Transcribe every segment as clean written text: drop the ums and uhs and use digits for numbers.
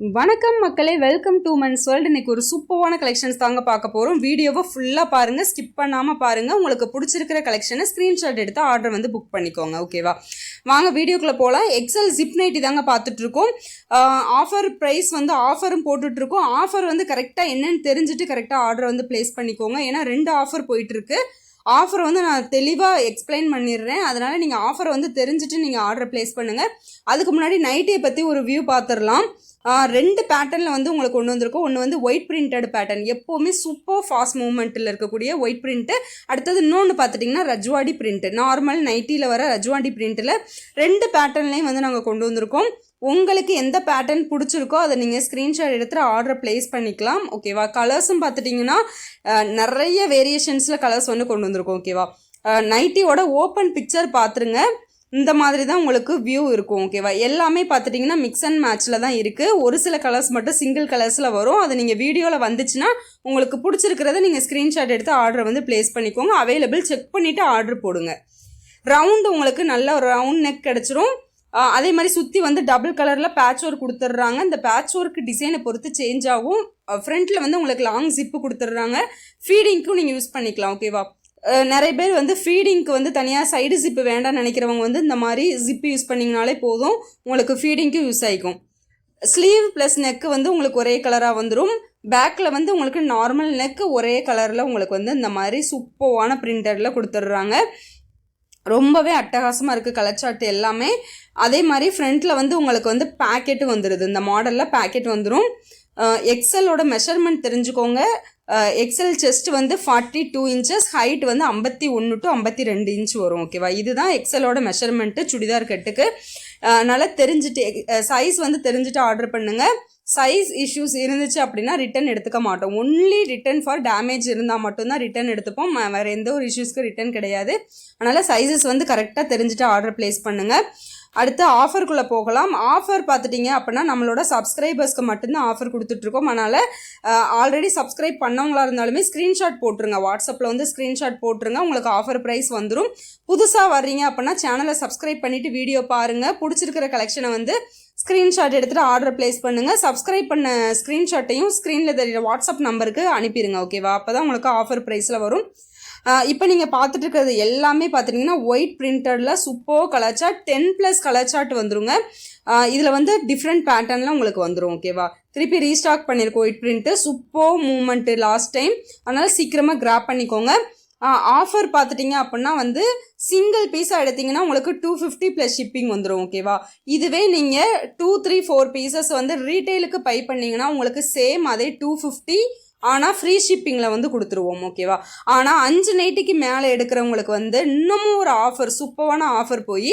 வணக்கம் மக்களே, welcome to months world. இன்னைக்கு ஒரு சூப்பரான கலெக்ஷன்ஸ் தாங்க பார்க்க போகிறோம். வீடியோவை ஃபுல்லாக பாருங்கள், ஸ்கிப் பண்ணாமல் பாருங்கள். உங்களுக்கு பிடிச்சிருக்கிற கலெக்ஷனை ஸ்க்ரீன்ஷாட் எடுத்து ஆர்டர் வந்து புக் பண்ணிக்கோங்க. ஓகேவா, வாங்க வீடியோக்குள்ளே போகலாம். எக்ஸல் ஜிப் நைட்டி தாங்க பார்த்துட்ருக்கோம். ஆஃபர் ப்ரைஸ் வந்து ஆஃபரும் போட்டுட்ருக்கோம். ஆஃபர் வந்து கரெக்டாக என்னென்னு தெரிஞ்சுட்டு கரெக்டாக ஆர்டர் வந்து ப்ளேஸ் பண்ணிக்கோங்க. ஏன்னா 2 ஆஃபர் போயிட்டுருக்கு. ஆஃபர் வந்து நான் தெளிவாக எக்ஸ்பிளைன் பண்ணிடுறேன். அதனால் நீங்கள் ஆஃபரை வந்து தெரிஞ்சுட்டு நீங்கள் ஆர்டர் ப்ளேஸ் பண்ணுங்கள். அதுக்கு முன்னாடி நைட்டியை பற்றி ஒரு வியூ பார்த்துடலாம். 2 பேட்டர்னில் வந்து உங்களுக்கு கொண்டு வந்திருக்கோம். ஒன்று வந்து ஒயிட் பிரிண்டட் பேட்டர்ன், எப்போவுமே சூப்பர் ஃபாஸ்ட் மூவ்மெண்ட்டில் இருக்கக்கூடிய ஒயிட் பிரிண்ட்டு. அடுத்தது இன்னொன்று பார்த்துட்டிங்கன்னா ரஜ்வாடி பிரிண்ட்டு, நார்மல் நைட்டியில் வர ரஜ்வாடி பிரிண்ட்டில் 2 பேட்டர்ன்லேயும் வந்து நாங்கள் கொண்டு வந்திருக்கோம். உங்களுக்கு எந்த பேட்டர்ன் பிடிச்சிருக்கோ அதை நீங்கள் ஸ்க்ரீன்ஷாட் எடுத்துகிட்டு ஆர்டர் ப்ளேஸ் பண்ணிக்கலாம். ஓகேவா, கலர்ஸும் பார்த்துட்டிங்கன்னா நிறைய வேரியேஷன்ஸில் கலர்ஸ் வந்து கொண்டு வந்திருக்கோம். ஓகேவா, நைட்டியோட ஓப்பன் பிக்சர் பார்த்துருங்க. இந்த மாதிரி தான் உங்களுக்கு வியூ இருக்கும். ஓகேவா, எல்லாமே பார்த்துட்டிங்கன்னா மிக்ஸ் அண்ட் மேட்ச்சில் தான் இருக்குது. ஒரு சில கலர்ஸ் மட்டும் சிங்கிள் கலர்ஸில் வரும். அது நீங்கள் வீடியோவில் வந்துச்சுன்னா உங்களுக்கு பிடிச்சிருக்கிறத நீங்கள் ஸ்க்ரீன்ஷாட் எடுத்து ஆர்டர் வந்து ப்ளேஸ் பண்ணிக்கோங்க. அவைலபிள் செக் பண்ணிவிட்டு ஆர்டர் போடுங்க. ரவுண்டு உங்களுக்கு நல்ல ஒரு ரவுண்ட் நெக் கிடச்சிரும். அதே மாதிரி சுற்றி வந்து டபுள் கலரில் பேட்ச் ஒர்க் கொடுத்துட்றாங்க. இந்த பேட்ச் ஒர்க் டிசைனை பொறுத்து சேஞ்ச் ஆகும். ஃப்ரண்ட்டில் வந்து உங்களுக்கு லாங் ஜிப்பு கொடுத்துட்றாங்க. ஃபீடிங்க்கும் நீங்கள் யூஸ் பண்ணிக்கலாம். ஓகேவா, நிறைய பேர் வந்து ஃபீடிங்க்கு வந்து தனியாக சைடு ஜிப்பு வேண்டாம்னு நினைக்கிறவங்க வந்து இந்த மாதிரி ஜிப்பு யூஸ் பண்ணிங்கனாலே போதும், உங்களுக்கு ஃபீடிங்க்கும் யூஸ் ஆகிக்கும். ஸ்லீவ் ப்ளஸ் நெக்கு வந்து உங்களுக்கு ஒரே கலராக வந்துடும். பேக்கில் வந்து உங்களுக்கு நார்மல் நெக்கு ஒரே கலரில் உங்களுக்கு வந்து இந்த மாதிரி சூப்பரான பிரிண்டரில் கொடுத்துட்றாங்க. ரொம்பவே அட்டகாசமாக இருக்குது கலர்சார்ட் எல்லாமே. அதே மாதிரி ஃப்ரண்ட்டில் வந்து உங்களுக்கு வந்து பேக்கெட்டு வந்துடுது. இந்த மாடலில் பேக்கெட் வந்துடும். எக்ஸலோட மெஷர்மெண்ட் தெரிஞ்சுக்கோங்க. எக்ஸல் செஸ்ட் வந்து 42 இன்ச்சஸ், ஹைட் வந்து 51 to 52 இன்ச் வரும். ஓகேவா, இதுதான் எக்ஸலோட மெஷர்மெண்ட்டு சுடிதார் கட்டுக்கு. நல்லா தெரிஞ்சுட்டு சைஸ் வந்து தெரிஞ்சுட்டு ஆர்டர் பண்ணுங்கள். சைஸ் இஷ்யூஸ் இருந்துச்சு அப்படின்னா ரிட்டன் எடுத்துக்க மாட்டோம். ஒன்லி ரிட்டன் ஃபார் டேமேஜ் இருந்தால் மட்டும்தான் ரிட்டன் எடுத்துப்போம். வேறு எந்த ஒரு இஷ்யூஸ்க்கு ரிட்டன் கிடையாது. அதனால் சைஸஸ் வந்து கரெக்டாக தெரிஞ்சுட்டு ஆர்டர் ப்ளேஸ் பண்ணுங்கள். அடுத்து ஆஃபருக்குள்ளே போகலாம். ஆஃபர் பார்த்துட்டிங்க அப்படின்னா நம்மளோட சப்ஸ்கிரைபர்ஸ்க்கு மட்டும்தான் ஆஃபர் கொடுத்துட்ருக்கோம். அதனால் ஆல்ரெடி சப்ஸ்கிரைப் பண்ணவங்களா இருந்தாலுமே ஸ்க்ரீன்ஷாட் போட்டுருங்க. வாட்ஸ்அப்பில் வந்து ஸ்க்ரீன்ஷாட் போட்டுருங்க, உங்களுக்கு ஆஃபர் ப்ரைஸ் வந்துடும். புதுசாக வர்றீங்க அப்படின்னா சேனலை சப்ஸ்கிரைப் பண்ணிவிட்டு வீடியோ பாருங்கள். பிடிச்சிருக்கிற கலெக்ஷனை வந்து ஸ்க்ரீன்ஷாட் எடுத்துகிட்டு ஆர்டர் ப்ளேஸ் பண்ணுங்கள். சப்ஸ்கிரைப் பண்ண ஸ்க்ரீன்ஷாட்டையும் ஸ்க்ரீனில் தெரியுற வாட்ஸ்அப் நம்பருக்கு அனுப்பிடுங்க. ஓகேவா, அப்போ தான் உங்களுக்கு ஆஃபர் ப்ரைஸில் வரும். இப்போ நீங்கள் பார்த்துட்டு இருக்கிறது எல்லாமே பார்த்துட்டிங்கன்னா ஒயிட் பிரிண்டடில் super colour chart, 10+ colour chart வந்துருங்க. இதில் வந்து டிஃப்ரெண்ட் பேட்டர்னில் உங்களுக்கு வந்துடும். ஓகேவா, திருப்பி ரீஸ்டாக் பண்ணியிருக்கோம். White print super moment last time, அதனால் சீக்கிரமாக கிராப் பண்ணிக்கோங்க. ஆஃபர் பார்த்துட்டிங்க அப்படின்னா வந்து சிங்கிள் பீஸாக எடுத்திங்கன்னா உங்களுக்கு 250 + ஷிப்பிங் வந்துடும். ஓகேவா, இதுவே நீங்கள் 2, 3, 4 பீசஸ் வந்து ரீட்டெயிலுக்கு பை பண்ணிங்கன்னா உங்களுக்கு சேம் அதே 250, ஆனால் ஃப்ரீ ஷிப்பிங்கில் வந்து கொடுத்துருவோம். ஓகேவா, ஆனால் 5 நைட்டிக்கு மேலே எடுக்கிறவங்களுக்கு வந்து இன்னமும் ஒரு ஆஃபர், சூப்பரான ஆஃபர் போய்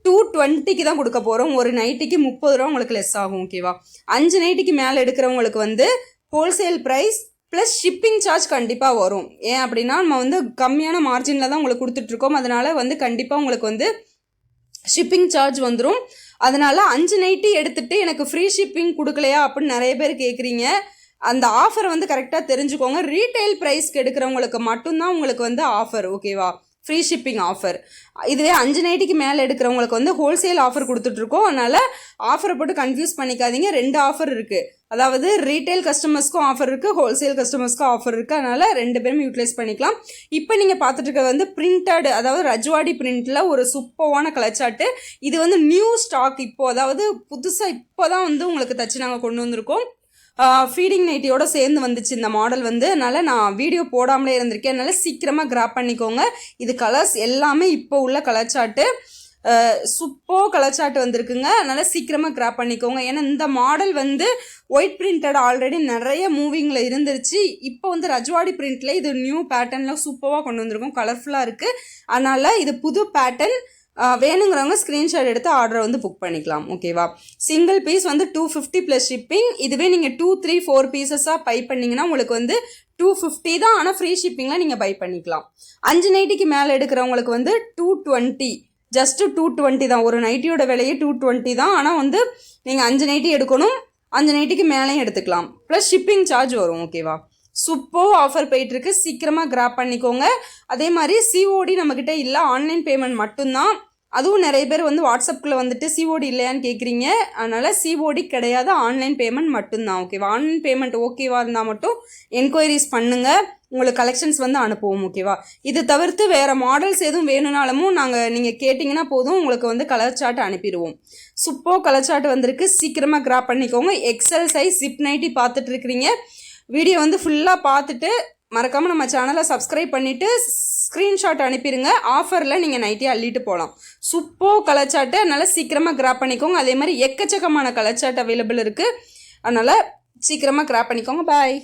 220க்கு தான் கொடுக்க போகிறோம். ஒரு நைட்டிக்கு 30 ரூபா உங்களுக்கு லெஸ் ஆகும். ஓகேவா, 5 நைட்டிக்கு மேலே எடுக்கிறவங்களுக்கு வந்து wholesale price plus shipping charge கண்டிப்பாக வரும். ஏன் அப்படின்னா நம்ம வந்து கம்மியான மார்ஜினில் தான் உங்களுக்கு கொடுத்துட்ருக்கோம். அதனால் வந்து கண்டிப்பாக உங்களுக்கு வந்து ஷிப்பிங் சார்ஜ் வந்துடும். அதனால் 5 நைட்டி எடுத்துகிட்டு எனக்கு ஃப்ரீ ஷிப்பிங் கொடுக்கலையா அப்படின்னு நிறைய பேர் கேட்குறீங்க. அந்த ஆஃபரை வந்து கரெக்டாக தெரிஞ்சுக்கோங்க. ரீட்டைல் ப்ரைஸ்க்கு எடுக்கிறவங்களுக்கு மட்டும்தான் உங்களுக்கு வந்து ஆஃபர். ஓகேவா, ஃப்ரீ ஷிப்பிங் ஆஃபர். இதுவே 5 நைட்டிக்கு மேலே எடுக்கிறவங்களுக்கு வந்து ஹோல்சேல் ஆஃபர் கொடுத்துட்ருக்கோம். அதனால் ஆஃபரை போட்டு கன்ஃபியூஸ் பண்ணிக்காதீங்க. 2 ஆஃபர் இருக்குது. அதாவது ரீட்டைல் கஸ்டமர்ஸ்க்கும் ஆஃபர் இருக்குது, ஹோல்சேல் கஸ்டமர்ஸ்க்கும் ஆஃபர் இருக்குது. அதனால் 2 பேரும் யூட்டிலைஸ் பண்ணிக்கலாம். இப்போ நீங்கள் பார்த்துட்டு இருக்கிறது வந்து பிரிண்டட், அதாவது ரஜ்வாடி பிரிண்டில் ஒரு சூப்பரான கலர் சார்ட்டு. இது வந்து நியூ ஸ்டாக் இப்போது, அதாவது புதுசாக இப்போ தான் வந்து உங்களுக்கு தச்சு நாங்கள் கொண்டு வந்திருக்கோம். ஃபீடிங் நைட்டியோட சேர்ந்து வந்துச்சு இந்த மாடல் வந்து. அதனால் நான் வீடியோ போடாமலே இருந்திருக்கேன். அதனால் சீக்கிரமாக கிராப் பண்ணிக்கோங்க. இது கலர்ஸ் எல்லாமே இப்போ உள்ள colour chart, super colour chart வந்திருக்குங்க. அதனால் சீக்கிரமாக கிராப் பண்ணிக்கோங்க. ஏன்னா இந்த மாடல் வந்து ஒயிட் பிரிண்டட் ஆல்ரெடி நிறைய மூவிங்கில் இருந்துருச்சு. இப்போ வந்து ரஜ்வாடி பிரிண்டில் இது நியூ பேட்டர்னில் சூப்பராக கொண்டு வந்திருக்கோம். கலர்ஃபுல்லாக இருக்குது. அதனால் இது புது பேட்டர்ன். வேணுங்கிறவங்க ஸ்க்ரீன்ஷாட் எடுத்து ஆர்டரை வந்து புக் பண்ணிக்கலாம். ஓகேவா, சிங்கிள் பீஸ் வந்து 250 + ஷிப்பிங். இதுவே நீங்கள் 2, 3, 4 பீசஸாக பை பண்ணிங்கன்னா உங்களுக்கு வந்து 250 தான், ஆனால் ஃப்ரீ ஷிப்பிங்கில் நீங்கள் பை பண்ணிக்கலாம். 5 நைட்டிக்கு மேலே எடுக்கிறவங்களுக்கு வந்து 220, ஜஸ்ட்டு 220 தான். ஒரு நைட்டியோட விலையே 220 தான். ஆனால் வந்து நீங்கள் 5 நைட்டி எடுக்கணும். 5 நைட்டிக்கு மேலேயும் எடுத்துக்கலாம், ப்ளஸ் ஷிப்பிங் சார்ஜ் வரும். ஓகேவா, சூப்பர் ஆஃபர் போயிட்டுருக்கு. சீக்கிரமாக கிராப் பண்ணிக்கோங்க. அதே மாதிரி சிஓடி நம்மக்கிட்ட இல்லை, ஆன்லைன் பேமெண்ட் மட்டும்தான். அதுவும் நிறைய பேர் வந்து வாட்ஸ்அப்பில் வந்துட்டு சிஓடி இல்லையான்னு கேட்குறீங்க. அதனால் சிஓடி கிடையாது, ஆன்லைன் பேமெண்ட் மட்டும்தான். ஓகேவா? ஆன்லைன் பேமெண்ட் ஓகேவா இருந்தால் மட்டும் என்கொயரிஸ் பண்ணுங்கள், உங்களுக்கு கலெக்ஷன்ஸ் வந்து அனுப்புவோம். ஓகேவா? இது தவிர்த்து வேறு மாடல்ஸ் எதுவும் வேணும்னாலும் நீங்கள் கேட்டிங்கன்னா போதும், உங்களுக்கு வந்து கலர் சார்ட் அனுப்பிடுவோம். சூப்பர் கலர் சார்ட் வந்திருக்கு, சீக்கிரமாக கிராப் பண்ணிக்கோங்க. எக்ஸல் சைஸ் ஜிப் நைட்டி பார்த்துட்டு இருக்கிறீங்க. வீடியோ வந்து ஃபுல்லாக பார்த்துட்டு மறக்காமல் நம்ம சேனலை சப்ஸ்கிரைப் பண்ணிவிட்டு ஸ்க்ரீன்ஷாட் அனுப்பிடுங்க. ஆஃபரில் நீங்கள் நைட்டி அள்ளிட்டு போகலாம். சூப்பர் கலர் சார்ட்டு, அதனால் சீக்கிரமாக கிராப் பண்ணிக்கோங்க. அதே மாதிரி எக்கச்சக்கமான கலர் சார்ட் அவைலபிள் இருக்குது, அதனால் சீக்கிரமாக கிராப் பண்ணிக்கோங்க. பாய்.